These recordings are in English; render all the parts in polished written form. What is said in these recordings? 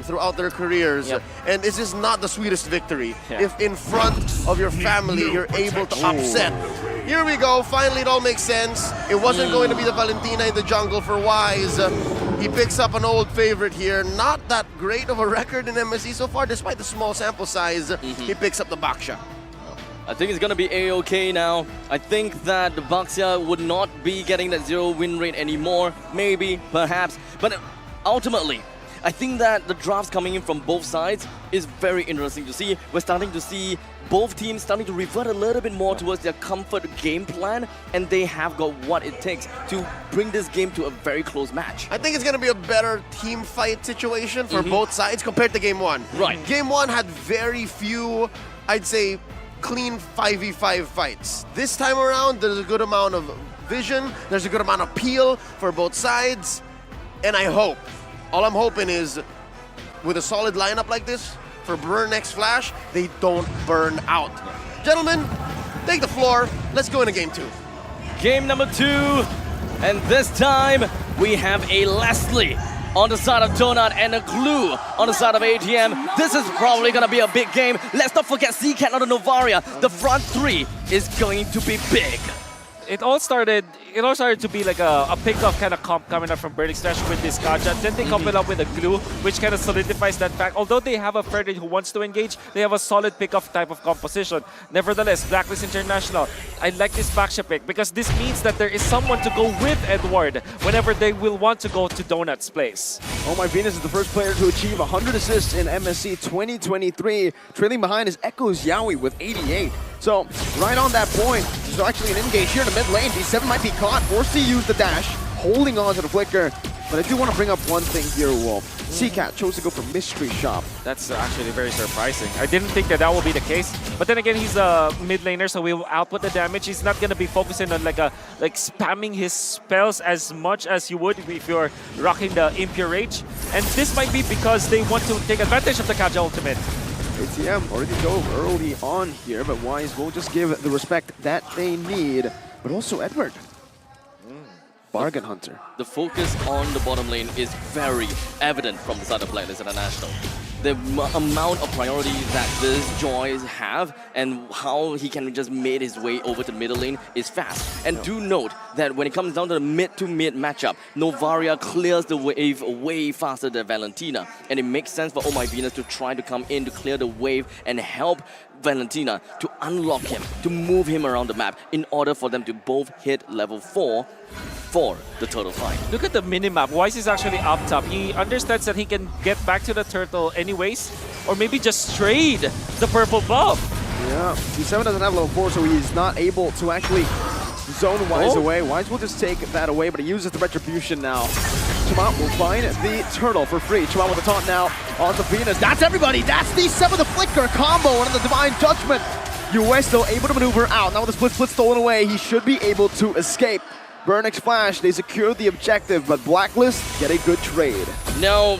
throughout their careers, and this is not the sweetest victory. If in front of your family you're able to upset. Here we go, finally it all makes sense. It wasn't going to be the Valentina in the jungle for Wise. He picks up an old favorite here. Not that great of a record in MSC so far, despite the small sample size. He picks up the Baksha. I think it's going to be A-OK now. I think that the Baxia would not be getting that 0 win rate anymore. Maybe, perhaps. But ultimately, I think that the drafts coming in from both sides is very interesting to see. We're starting to see both teams starting to revert a little bit more towards their comfort game plan, and they have got what it takes to bring this game to a very close match. I think it's going to be a better team fight situation for both sides compared to Game 1. Right. Game 1 had very few, I'd say, clean 5v5 fights. This time around, there's a good amount of vision, there's a good amount of peel for both sides, and I hope, all I'm hoping is, with a solid lineup like this, for Burn X Flash, they don't burn out. Gentlemen, take the floor, let's go into Game 2. Game number 2, and this time, we have a Leslie on the side of Donut and a Glue on the side of ATM. This is probably gonna be a big game. Let's not forget Seacat on the Novaria. The front three is going to be big. It all started to be like a pick-off kind of comp coming up from Burning Slash with this Kaja. Then they couple up with a Glue, which kind of solidifies that fact. Although they have a Frederick who wants to engage, they have a solid pick-off type of composition. Nevertheless, Blacklist International, I like this Baksha pick because this means that there is someone to go with Edward whenever they will want to go to Donut's place. Oh My Venus is the first player to achieve 100 assists in MSC 2023. Trailing behind is Echoes Yaoi with 88. So, right on that point, there's actually an engage here in the mid lane. D7 might be caught, forced to use the dash, holding on to the flicker. But I do want to bring up one thing here, Wolf. Seacat chose to go for Mystery Shop. That's actually very surprising. I didn't think that will be the case. But then again, he's a mid laner, so we will output the damage. He's not going to be focusing on like spamming his spells as much as you would if you're rocking the Impure Rage. And this might be because they want to take advantage of the Kaja ultimate. ATM already dove early on here, but Wise will just give the respect that they need. But also Edward. Bargain Hunter. The focus on the bottom lane is very evident from the side of Blacklist International. The amount of priority that this Joyce have and how he can just make his way over to the middle lane is fast. And do note that when it comes down to the mid-to-mid matchup, Novaria clears the wave way faster than Valentina. And it makes sense for Oh My Venus to try to come in to clear the wave and help Valentina to unlock him, to move him around the map in order for them to both hit level 4 for the turtle fight. Look at the minimap. Wise is actually up top. He understands that he can get back to the turtle anyways, or maybe just trade the purple buff. Yeah, D7 doesn't have level 4, so he's not able to actually zone Wise away. Wise will just take that away, but he uses the Retribution now. Chama will find the turtle for free. Chama with the taunt now on the Venus. That's everybody! That's D7, the Flicker combo, and the Divine Judgment. US still able to maneuver out. Now with the split stolen away, he should be able to escape. Burn X Flash, they secure the objective, but Blacklist get a good trade. Now,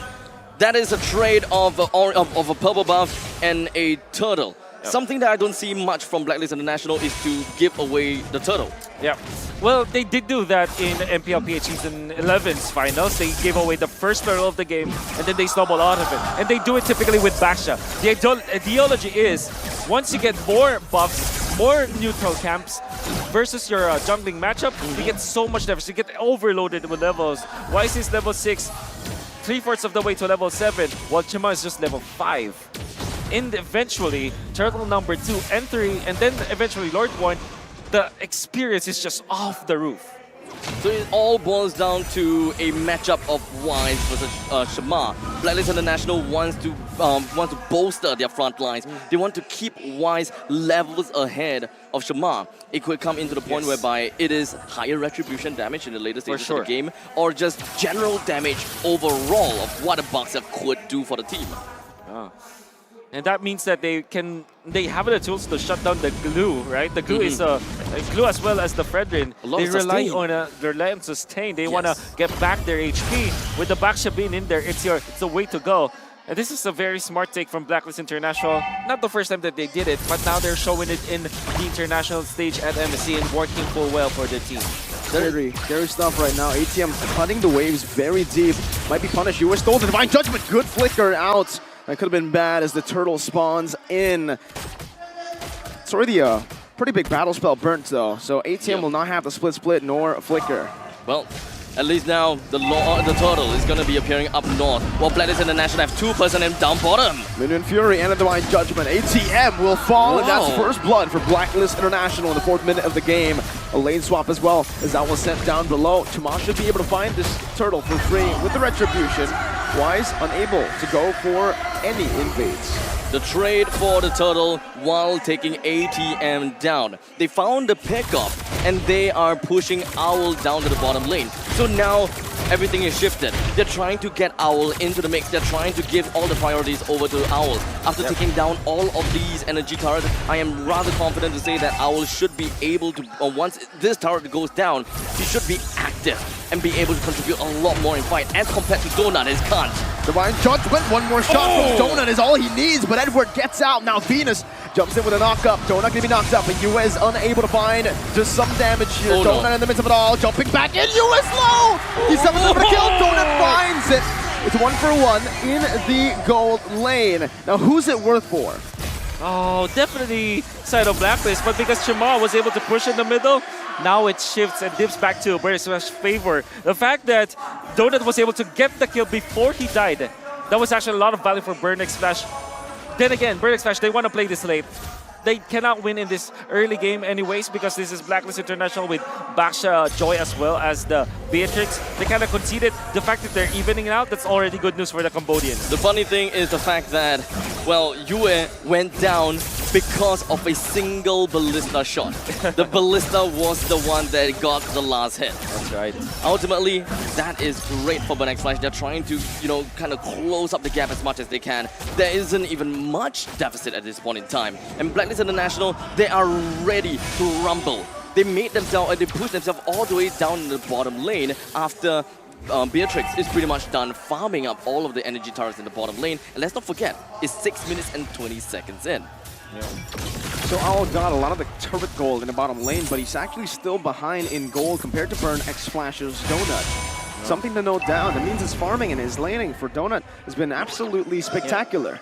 that is a trade of a purple buff and a turtle. Yep. Something that I don't see much from Blacklist International is to give away the turtle. Yeah. Well, they did do that in MPL PH Season 11's finals. They gave away the first turtle of the game, and then they snowball out of it. And they do it typically with Baksha. The ideology is, once you get more buffs, more neutral camps, versus your jungling matchup, you get so much damage. You get overloaded with levels. Wise is level 6, 3/4 of the way to level 7, while Chima is just level 5. And eventually, turtle number 2 and 3, and then eventually Lord 1, the experience is just off the roof. So it all boils down to a matchup of Wise versus Shama. Blacklist International wants to bolster their front lines. They want to keep Wise levels ahead of Shama. It could come into the point whereby it is higher retribution damage in the later stages of the game, or just general damage overall of what a boxer could do for the team. And that means that they have the tools to shut down the glue, right? The glue is a glue as well as the Fredrin. They rely on sustain. They want to get back their HP. With the Baksha being in there, it's the way to go. And this is a very smart take from Blacklist International. Not the first time that they did it, but now they're showing it in the international stage at MSC and working full well for their team. Scary stuff right now. ATM cutting the waves very deep. Might be punished. US stole the Divine Judgment. Good flicker out. That could have been bad as the turtle spawns in. It's already a pretty big battle spell burnt though. So ATM will not have the split nor a flicker. Well, at least now the turtle is going to be appearing up north, while Blacklist International have 2 person and down bottom. Minion Fury and a Divine Judgment. ATM will fall, and that's first blood for Blacklist International in the 4th minute of the game. A lane swap as well, as that was sent down below. Tomas should be able to find this turtle for free with the Retribution. Wise unable to go for any invades. The trade for the turtle while taking ATM down. They found the pickup and they are pushing Owl down to the bottom lane. So now everything is shifted. They're trying to get Owl into the mix. They're trying to give all the priorities over to Owl. After taking down all of these energy turrets, I am rather confident to say that Owl should be able to, once this turret goes down, he should be active and be able to contribute a lot more in fight as compared to Donut, his can't. Divine Judgment, one more shot from Donut is all he needs, but Edward gets out. Now Venus jumps in with a knock-up. Donut gonna be knocked up, and US unable to find just some damage here. Donut in the midst of it all, jumping back in. US low! He's up for the kill. Donut finds it. It's 1 for 1 in the gold lane. Now who's it worth for? Oh, definitely side of Blacklist, but because Chima was able to push in the middle, now it shifts and dips back to Burn Xflash's favor. The fact that Donut was able to get the kill before he died, that was actually a lot of value for Burn Xflash. Then again, Burn Xflash, they want to play this late. They cannot win in this early game anyways because this is Blacklist International with Baksha Joy as well as the Beatrix. They kind of conceded. The fact that they're evening out, that's already good news for the Cambodians. The funny thing is the fact that, well, Yue went down because of a single ballista shot. The ballista was the one that got the last hit. That's right. Ultimately, that is great for Bang Flash. They're trying to, kind of close up the gap as much as they can. There isn't even much deficit at this point in time. And Blacklist International, they are ready to rumble. They made themselves, they pushed themselves all the way down in the bottom lane after Beatrix is pretty much done farming up all of the energy turrets in the bottom lane. And let's not forget, it's 6 minutes and 20 seconds in. So Owl got a lot of the turret gold in the bottom lane, but he's actually still behind in gold compared to Burn Xflash's Donut. Something to note down. That means his farming and his laning for Donut has been absolutely spectacular.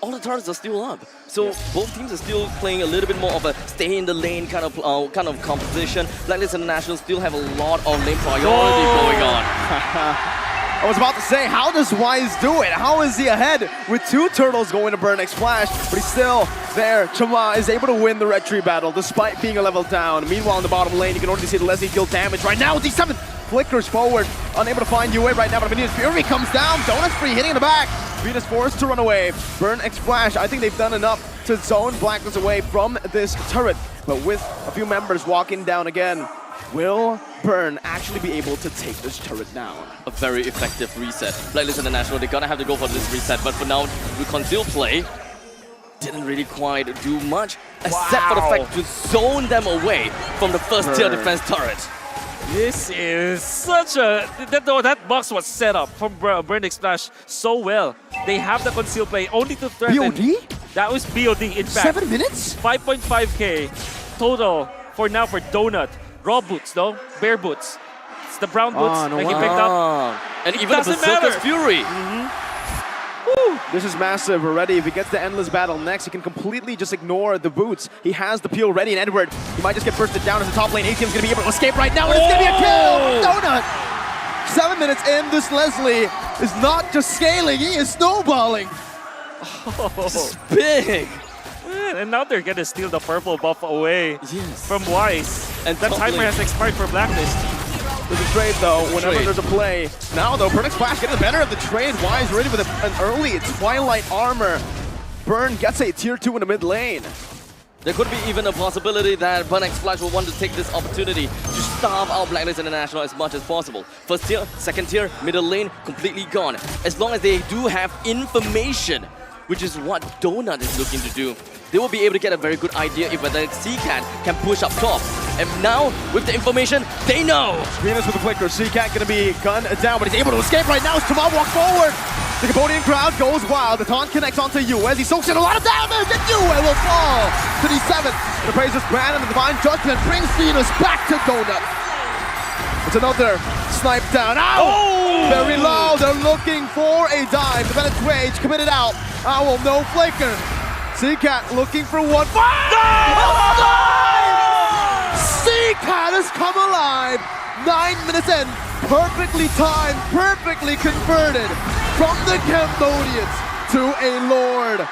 All the turrets are still up, so both teams are still playing a little bit more of a stay in the lane kind of composition. Blacklist International still have a lot of lane priority going on. I was about to say, how does Wise do it? How is he ahead with 2 turtles going to Burn Xflash, but he's still there. Chama is able to win the retreat battle despite being a level down. Meanwhile, in the bottom lane, you can already see the Leslie deal damage right now. D7 flickers forward, unable to find Yue right now, but Venus Fury comes down. Donut's free, hitting in the back. Venus forced to run away. Burn Xflash, I think they've done enough to zone Blacklist away from this turret, but with a few members walking down again, will Burn actually be able to take this turret down? A very effective reset. Blacklist International, they're gonna have to go for this reset, but for now, the concealed play didn't really quite do much, except for the fact to zone them away from the first tier defense turret. This is such a... That box was set up from Burn Xflash so well. They have the concealed play only to threaten. BOD? That was BOD, in fact. 7 minutes? 5.5k total for now for Donut. Raw boots though, bare boots. It's the brown boots that he picked up. And even the Berserker's Fury. This is massive already. If he gets the Endless Battle next, he can completely just ignore the boots. He has the peel ready, and Edward, he might just get bursted down as the top lane. ATM's going to be able to escape right now, and it's going to be a kill! Donut! 7 minutes in, this Leslie is not just scaling, he is snowballing. This is big! And now they're going to steal the purple buff away from Wise. And that timer has expired for Blacklist. There's a trade though, whenever there's a play. Now though, Burn Xflash getting the better of the trade. Wise ready with an early Twilight armor. Burn gets a tier 2 in the mid lane. There could be even a possibility that Bang Flash will want to take this opportunity to starve out Blacklist International as much as possible. First tier, second tier, middle lane, completely gone. As long as they do have information, which is what Donut is looking to do, they will be able to get a very good idea if whether Seacat can push up top. And now, with the information, they know! Venus with the flicker. Seacat gonna be gunned down, but he's able to escape right now as Tamal walks forward. The Cambodian crowd goes wild. The taunt connects onto Yue as he soaks in a lot of damage, and Yue will fall to the 7th. The Praisers Brand and the Divine Judgment brings Venus back to Donut. It's another snipe down. Ow! Oh! Very low. They're looking for a dive. The Bennett's Rage committed out. Owl, no flicker. Seacat looking for one. Seacat has come alive. 9 minutes in. Perfectly timed, perfectly converted from the Cambodians to a Lord.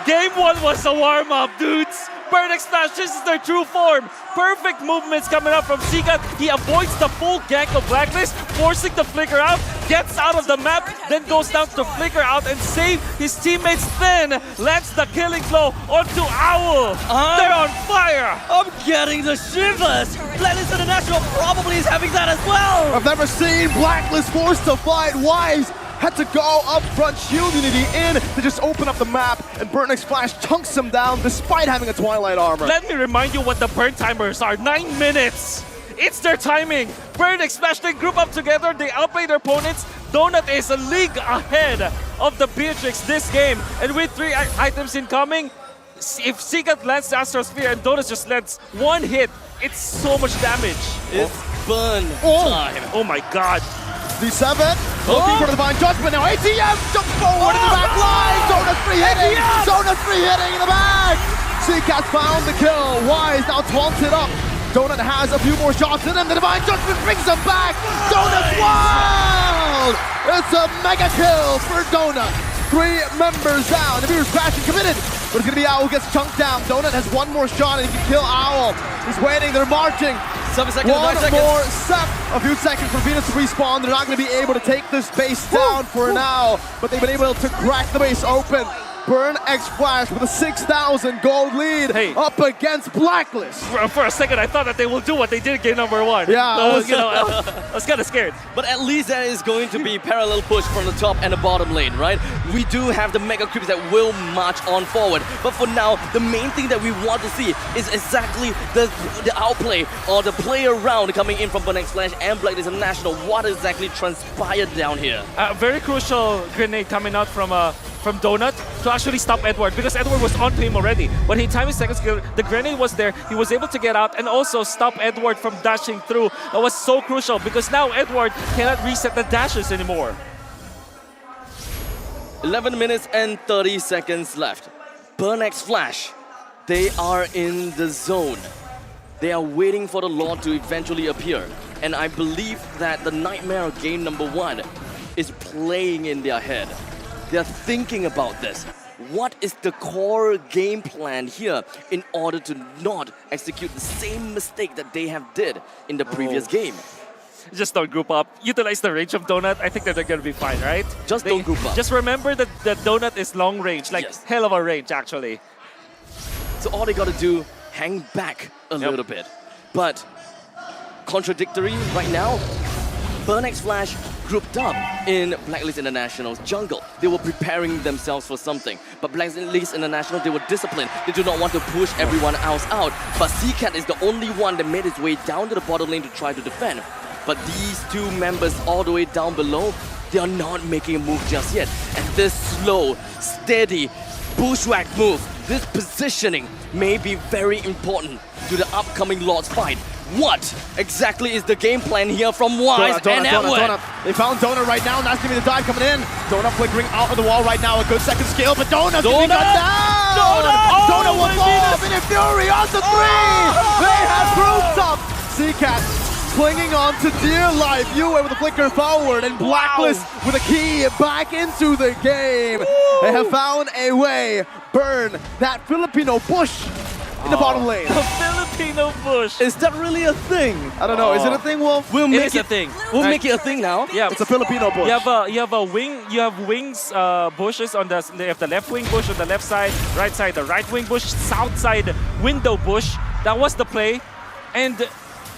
Game 1 was a warm-up, dudes. Blck Smash, this is their true form. Perfect movements coming up from Seacat. He avoids the full gank of Blacklist, forcing the flicker out, gets out of the map, then goes down to flicker out and save his teammates. Then lands the killing blow onto Owl. They're on fire. I'm getting the shivers. Blacklist International probably is having that as well. I've never seen Blacklist forced to fight. Wise had to go up front, shield Unity in to just open up the map, and Blck Flash chunks him down despite having a Twilight armor. Let me remind you what the burn timers are. 9 minutes. It's their timing. Blck Smash, they group up together, they outplay their opponents. Donut is a league ahead of the Beatrix this game. And with 3 items incoming, if Seacat lands the Astrosphere and Donut just lands one hit, it's so much damage. It's burn time. Oh my god. D7 looking for the Divine Judgment now. ATM jumps forward in the back line. Donut free hitting. Donut free hitting in the back. Seacat found the kill. Wise now taunted up. Donut has a few more shots in him. The Divine Judgment brings him back. Donut's wild. It's a mega kill for Donut. 3 members down. The Beaver's crashing committed. But it's going to be Owl who gets chunked down. Donut has one more shot and he can kill Owl. He's waiting. They're marching. 7 seconds, 9 One seconds. more set. A few seconds for Venus to respawn. They're not going to be able to take this base down for now. But they've been able to crack the base open. Blck Flash with a 6,000 gold lead up against Blacklist. For a second, I thought that they will do what they did in game number 1. Yeah. I was kind of scared. But at least there is going to be parallel push from the top and the bottom lane, right? We do have the mega creeps that will march on forward. But for now, the main thing that we want to see is exactly the outplay or the play around coming in from Blck Flash and Blacklist International. What exactly transpired down here? Very crucial grenade coming out from Donut to actually stop Edward, because Edward was onto him already. When he timed his second skill, the grenade was there, he was able to get out and also stop Edward from dashing through. That was so crucial because now Edward cannot reset the dashes anymore. 11 minutes and 30 seconds left. Blck Flash, they are in the zone. They are waiting for the Lord to eventually appear. And I believe that the nightmare of game number 1 is playing in their head. They're thinking about this. What is the core game plan here in order to not execute the same mistake that they have did in the previous game? Just don't group up. Utilize the range of Donut. I think that they're going to be fine, right? Don't group up. Just remember that the Donut is long range, like hell of a range actually. So all they got to do, hang back a little bit. But contradictory right now, Blck Flash grouped up in Blacklist International's jungle. They were preparing themselves for something. But Blacklist International, they were disciplined. They do not want to push everyone else out. But Seacat is the only one that made his way down to the bottom lane to try to defend. But these 2 members all the way down below, they are not making a move just yet. And this slow, steady, bushwhack move, this positioning may be very important to the upcoming Lord's fight. What exactly is the game plan here from Wise and Edward? They found Donut right now, and that's going to be the dive coming in. Donut flickering out of the wall right now, a good second skill, but Donut's going to be cut down! Donut will fall! Infinite Fury on the 3! They have grouped up! Seacat clinging on to dear life. UA with a flicker forward, and Blacklist with a key back into the game. They have found a way. Burn that Filipino bush in the bottom lane. The Filipino bush. Is that really a thing? I don't know. Is it a thing, Wolf? We'll make It is a thing. We'll make it a thing now. Yeah, It's a Filipino bush. you have a wing. You have wings, bushes on the left wing bush on the left side, right side the right wing bush, south side window bush. That was the play, and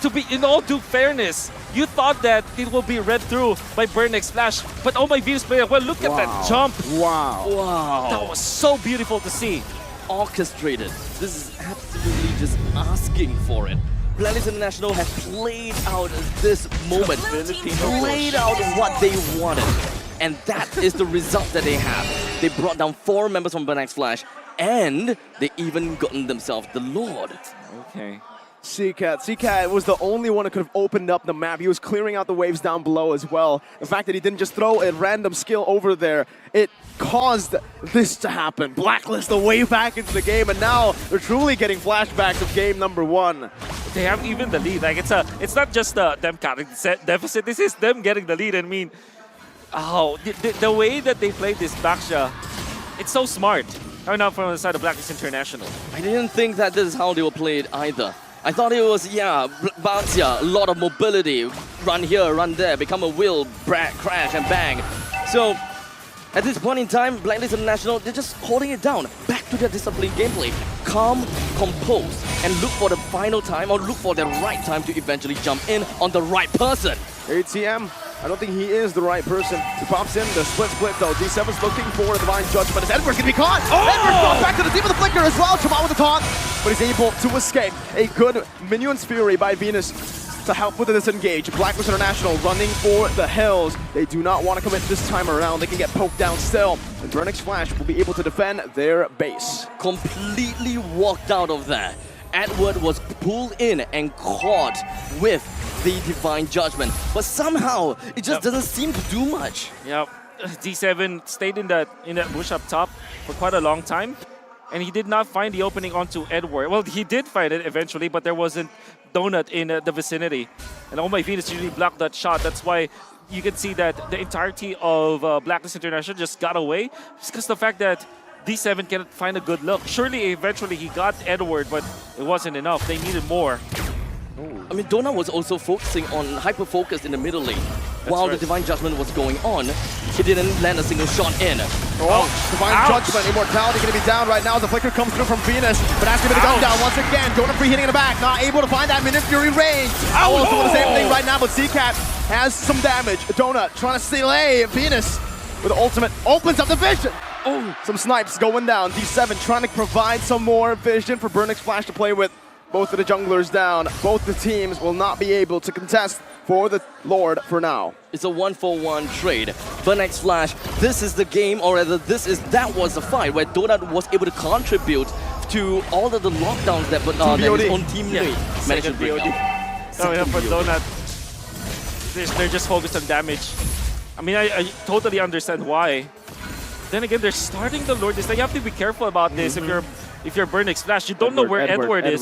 to be in all due fairness, you thought that it will be read through by Blck Flash, but oh my Venus player, well look at that jump. Wow. Wow. That was so beautiful to see. Orchestrated. This is absolutely just asking for it. Blacklist International has played out this moment, played out what they wanted. And that is the result that they have. They brought down 4 members from Blck Flash, and they even gotten themselves the Lord. Okay. Seacat was the only one who could have opened up the map. He was clearing out the waves down below as well. The fact that he didn't just throw a random skill over there, it caused this to happen. Blacklist the way back into the game, and now they're truly getting flashbacks of game number 1. They have even the lead. Like it's not just them cutting the deficit. This is them getting the lead. I mean, the way that they played this Baksha, it's so smart. Coming out from the side of Blacklist International. I didn't think that this is how they were played either. I thought it was, Baksha, a lot of mobility, run here, run there, become a wheel, crash and bang. So, at this point in time, Blacklist International, they're just holding it down. Back to their disciplined gameplay. Calm, compose, and look for the final time or look for the right time to eventually jump in on the right person. ATM, I don't think he is the right person. He pops in the split though. D7's looking for a divine judgment. Is Edward's gonna be caught? Edward's going back to the deep of the flicker as well. Jamal with the taunt, but he's able to escape. A good Minion's Fury by Venus to help with the disengage. Blacklist International running for the hills. They do not want to commit this time around. They can get poked down still. And Burnix Flash will be able to defend their base. Completely walked out of there. Edward was pulled in and caught with the divine judgment, but somehow it just doesn't seem to do much. Yep, D7 stayed in that bush up top for quite a long time, and he did not find the opening onto Edward. Well, he did find it eventually, but there wasn't Donut in the vicinity, and Oh My Venus usually blocked that shot. That's why you can see that the entirety of Blacklist International just got away. It's because the fact that D7 cannot find a good look. Surely, eventually, he got Edward, but it wasn't enough. They needed more. I mean, Dona was also focusing on hyper-focus in the middle lane. While the Divine Judgment was going on, he didn't land a single shot in. Divine Judgment, Immortality going to be down right now as the flicker comes through from Venus, but asking him to come down once again. Dona free hitting in the back, not able to find that Minute Fury range. Owl's doing the same thing right now, but Seacat has some damage. Dona trying to delay Venus with the ultimate, opens up the vision. Some snipes going down. D7 trying to provide some more vision for Burnix Flash to play with. Both of the junglers down. Both the teams will not be able to contest for the Lord for now. It's a 1-for-1 trade. Burnix Flash, this is the game, or rather that was the fight where Donut was able to contribute to all of the lockdowns that his own teammate managed to bring out. For Donut, they're just focused on damage. I mean, I totally understand why. Then again, they're starting the Lord. You have to be careful about this if you're Burnix Flash. You don't know where Edward is.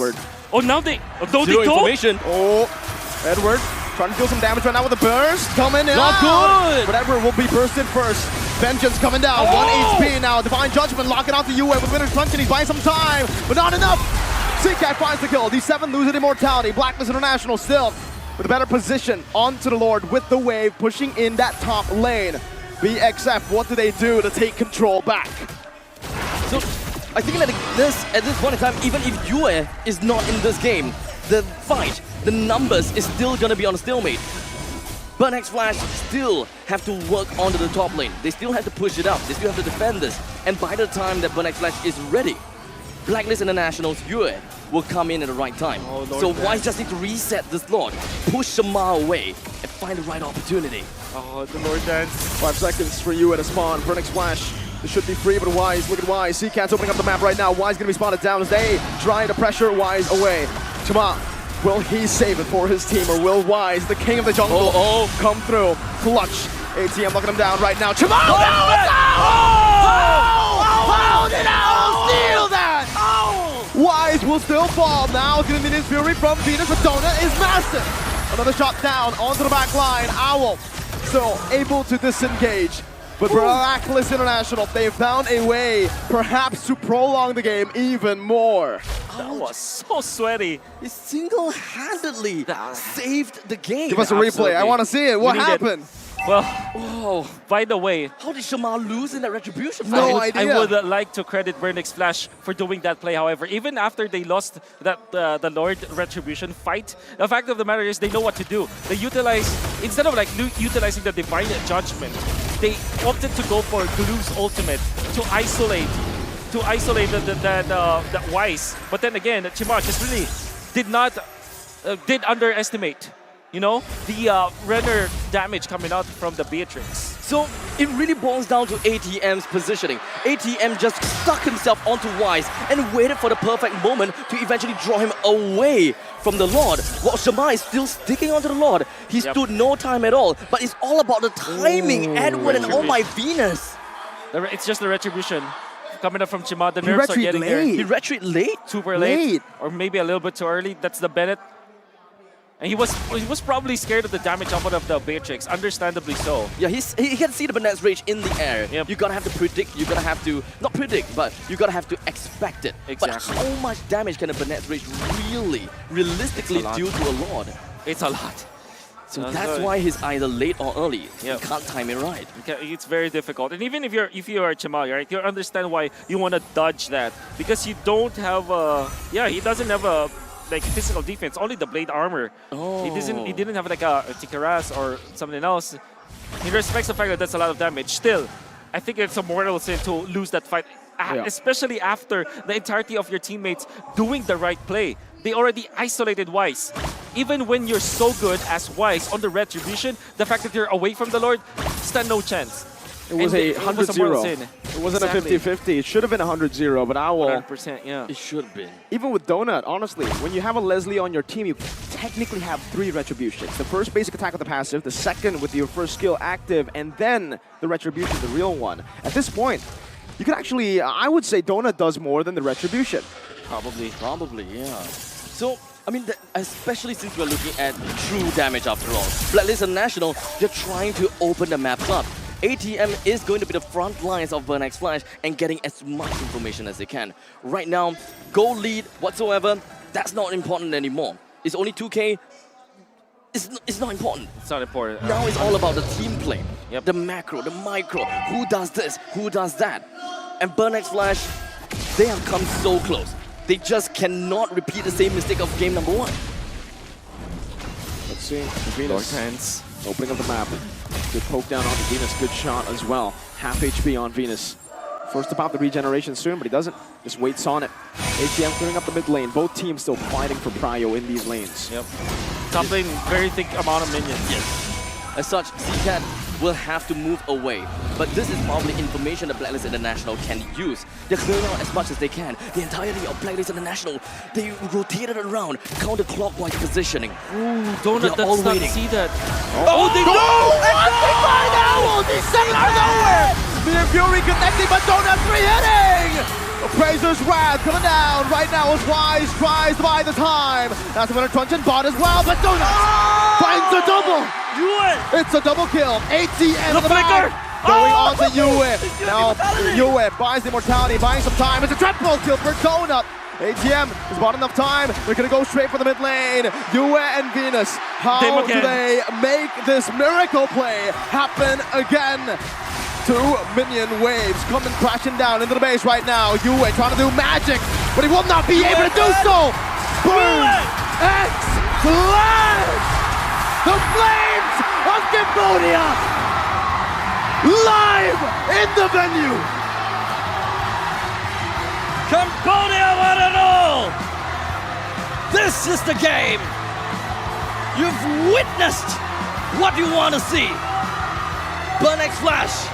Oh, now they Zero information. Edward trying to deal some damage right now with the burst. Coming in. Not good. But Edward will be bursted first. Vengeance coming down. 1 HP now. Divine Judgment locking out the UA with Winner's Punch, and he's buying some time, but not enough. Seacat finds the kill. D7 losing Immortality. Blacklist International still with a better position onto the Lord with the wave pushing in that top lane. BXF, what do they do to take control back? So I think that at this point in time, even if Yue is not in this game, the fight, the numbers is still going to be on a stalemate. Burnix Flash still have to work onto the top lane. They still have to push it up. They still have to defend this. And by the time that Burnix Flash is ready, Blacklist International's Yue will come in at the right time. So Wise just need to reset this Lord, push Shamar away, and find the right opportunity. Oh, the Lord Dance. 5 seconds for you at a spawn. Burnix Flash. This should be free, but Wise, look at Wise. Seacat's opening up the map right now. Wise going to be spotted down as they try to pressure Wise away. Chama, will he save it for his team, or will Wise, the king of the jungle, come through? Clutch. ATM locking him down right now. Chama! How did Owl steal that? Wise will still fall. Now it's going to be his Fury from Venus, but Donut is massive. Another shot down onto the back line. Owl still able to disengage. But Blacklist International, they found a way, perhaps, to prolong the game even more. That was so sweaty. He single-handedly saved the game. Give us a replay. I want to see it. What happened? Well, by the way, how did Shamar lose in that retribution fight? No idea. I would like to credit Burnix Flash for doing that play. However, even after they lost that the Lord Retribution fight, the fact of the matter is they know what to do. They utilize, instead of like utilizing the Divine Judgment, they opted to go for Glue's ultimate to isolate that Wise. But then again, Chima just really did underestimate, you know, the Renner damage coming out from the Beatrix. So it really boils down to ATM's positioning. ATM just stuck himself onto Wise and waited for the perfect moment to eventually draw him away from the Lord. While Shama is still sticking onto the Lord. He stood no time at all, but it's all about the timing. Edward and oh my Venus. It's just the retribution coming up from Chima. The nerfs are getting there. He retreat late? Super late. Or maybe a little bit too early. That's the Bennett. And he was probably scared of the damage output of the Beatrix, understandably so. Yeah, he can see the Bennett's Rage in the air. Yep. You gotta have to predict, you gotta have to, not predict, but you gotta have to expect it. Exactly. But how much damage can a Bennett's Rage really, realistically do to a Lord? It's a lot. So that's why he's either late or early. Yep. You can't time it right. It's very difficult. And even if you are Chimal, right, you understand why you want to dodge that. Because you don't have a... Yeah, he doesn't have a... like physical defense, only the blade armor. Oh. He didn't have like a Tikaras or something else. He respects the fact that that's a lot of damage. Still, I think it's a mortal sin to lose that fight, especially after the entirety of your teammates doing the right play. They already isolated Wise. Even when you're so good as Wise on the retribution, the fact that you're away from the Lord, stand no chance. It was a 100-0. It wasn't a 50-50. It should have been 100-0, but Owl... 100%, yeah. It should have been. Even with Donut, honestly, when you have a Leslie on your team, you technically have 3 retributions. The first basic attack with the passive, the second with your first skill active, and then the retribution, the real one. At this point, you can actually, I would say Donut does more than the retribution. Probably, yeah. So, I mean, especially since we're looking at true damage after all. Blacklist and National, they're trying to open the maps up. ATM is going to be the front lines of Burn X Flash and getting as much information as they can. Right now, goal lead whatsoever, that's not important anymore. It's only 2K. It's not important. It's not important. Now it's all about the team play. Yep. The macro, the micro. Who does this? Who does that? And Burn X Flash, they have come so close. They just cannot repeat the same mistake of game number 1. Let's see. Venus opening up the map. Good poke down on Venus. Good shot as well. Half HP on Venus. First to pop the regeneration soon, but he doesn't. Just waits on it. ATM clearing up the mid lane. Both teams still fighting for prio in these lanes. Yep. Top lane, very thick amount of minions. Yes. As such, CCAT will have to move away. But this is probably information that Blacklist International can use. They're clearing out as much as they can. The entirety of Blacklist International, they rotated around, counterclockwise positioning. Ooh, Donut does not see that. Oh, they do! And they find Owl! These 7 are nowhere! Mere Fury connecting, but Donut 3-hitting! Appraiser's Wrath coming down right now as Wise tries to buy the time. That's another crunch and bot as well, but Donut finds a double! It's a double kill. ATM the flicker going on to Yue. Now Yue buys the immortality, buying some time. It's a triple kill for Donut. ATM has bought enough time. They're gonna go straight for the mid lane. Yue and Venus. How do they make this miracle play happen again? 2 minion waves coming crashing down into the base right now. Yue trying to do magic, but he will not be able to do so. Burn X Flash! The flames of Cambodia live in the venue. Cambodia want it all! This is the game! You've witnessed what you want to see! Burn X Flash